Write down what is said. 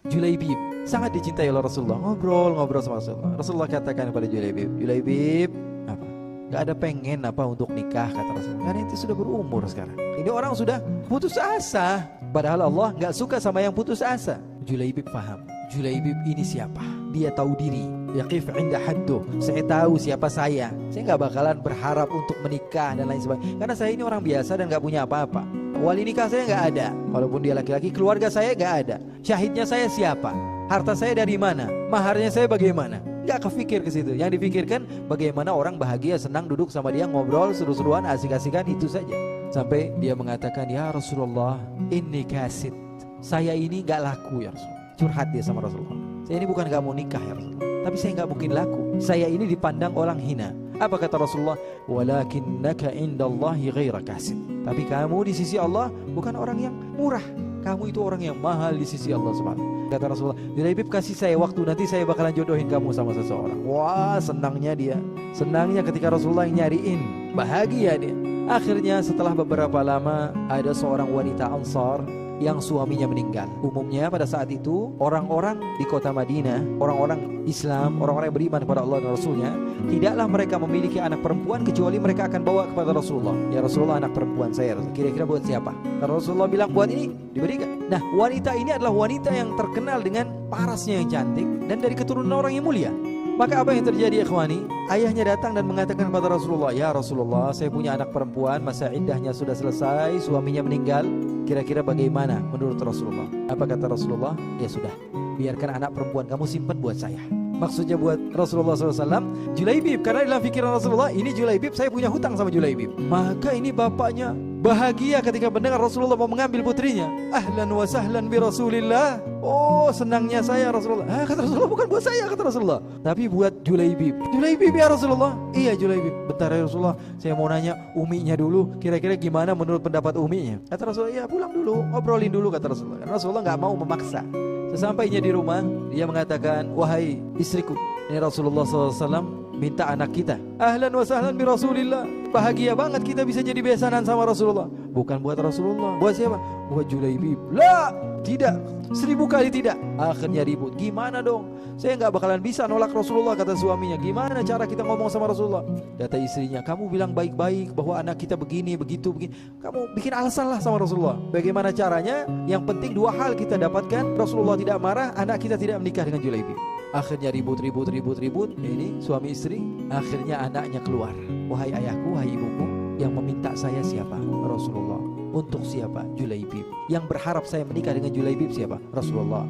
Julaibib sangat dicintai oleh Rasulullah. Ngobrol sama Rasulullah. Rasulullah katakan kepada Julaibib, Julaibib, apa? Gak ada pengen apa untuk nikah, kata Rasulullah. Karena itu sudah berumur sekarang. Ini orang sudah putus asa. Padahal Allah gak suka sama yang putus asa. Julaibib paham. Julaibib ini siapa? Dia tahu diri. Yaqif inda hadduh. Saya tahu siapa saya. Saya gak bakalan berharap untuk menikah dan lain sebagainya. Karena saya ini orang biasa dan gak punya apa-apa. Wali nikah saya gak ada. Walaupun dia laki-laki, keluarga saya gak ada. Syahidnya saya siapa? Harta saya dari mana? Maharnya saya bagaimana? Gak kepikir ke situ. Yang dipikirkan bagaimana orang bahagia, senang duduk sama dia, ngobrol, seru-seruan, asik-asikan, itu saja. Sampai dia mengatakan, ya Rasulullah, inni kasid. Saya ini gak laku ya Rasulullah. Curhat dia sama Rasulullah. Saya ini bukan gak mau nikah ya Rasulullah, tapi saya gak mungkin laku. Saya ini dipandang orang hina. Apa kata Rasulullah? Walakinnaka indallahi ghaira kasid. Tapi kamu di sisi Allah bukan orang yang murah. Kamu itu orang yang mahal di sisi Allah Subhanahu. Kata Rasulullah, Julaibib kasih saya waktu, nanti saya bakalan jodohin kamu sama seseorang. Wah, senangnya dia. Senangnya ketika Rasulullah yang nyariin. Bahagia dia. Akhirnya setelah beberapa lama ada seorang wanita Ansar yang suaminya meninggal. Umumnya pada saat itu orang-orang di kota Madinah, orang-orang Islam, orang-orang yang beriman kepada Allah dan Rasulnya, tidaklah mereka memiliki anak perempuan kecuali mereka akan bawa kepada Rasulullah. Ya Rasulullah, anak perempuan saya, kira-kira buat siapa? Karena Rasulullah bilang buat ini, diberikan. Nah, wanita ini adalah wanita yang terkenal dengan parasnya yang cantik dan dari keturunan orang yang mulia. Maka apa yang terjadi ikhwani? Ayahnya datang dan mengatakan kepada Rasulullah, ya Rasulullah, saya punya anak perempuan, masa iddahnya sudah selesai, suaminya meninggal. Kira-kira bagaimana menurut Rasulullah? Apa kata Rasulullah? Ya sudah, biarkan anak perempuan kamu simpan buat saya. Maksudnya buat Rasulullah SAW, Julaibib. Karena dalam pikiran Rasulullah, ini Julaibib, saya punya hutang sama Julaibib. Maka ini bapaknya bahagia ketika mendengar Rasulullah mau mengambil putrinya. Ahlan wa sahlan bi Rasulillah. Oh, senangnya saya Rasulullah. Kata Rasulullah, bukan buat saya, kata Rasulullah, tapi buat Julaibib. Julaibib ya Rasulullah? Iya Julaibib. Bentar ya Rasulullah, saya mau nanya uminya dulu. Kira-kira gimana menurut pendapat uminya? Kata Rasulullah, ya pulang dulu, ngobrolin dulu, kata Rasulullah. Karena Rasulullah gak mau memaksa. Sesampainya di rumah, dia mengatakan, wahai istriku, ini Rasulullah SAW minta anak kita. Ahlan wa sahlan bi Rasulillah. Bahagia banget kita bisa jadi besanan sama Rasulullah. Bukan buat Rasulullah. Buat siapa? Buat Julaibib. La, tidak. 1000 kali tidak. Akhirnya ribut. Gimana dong? Saya gak bakalan bisa nolak Rasulullah, kata suaminya. Gimana cara kita ngomong sama Rasulullah? Kata istrinya, kamu bilang baik-baik bahwa anak kita begini, begitu, begini. Kamu bikin alasan lah sama Rasulullah. Bagaimana caranya? Yang penting 2 hal kita dapatkan. Rasulullah tidak marah, anak kita tidak menikah dengan Julaibib. Akhirnya ribut. Ini suami istri. Akhirnya anaknya keluar. Wahai ayahku, wahai ibuku, yang meminta saya siapa? Rasulullah. Untuk siapa? Julaibib. Yang berharap saya menikah dengan Julaibib siapa? Rasulullah.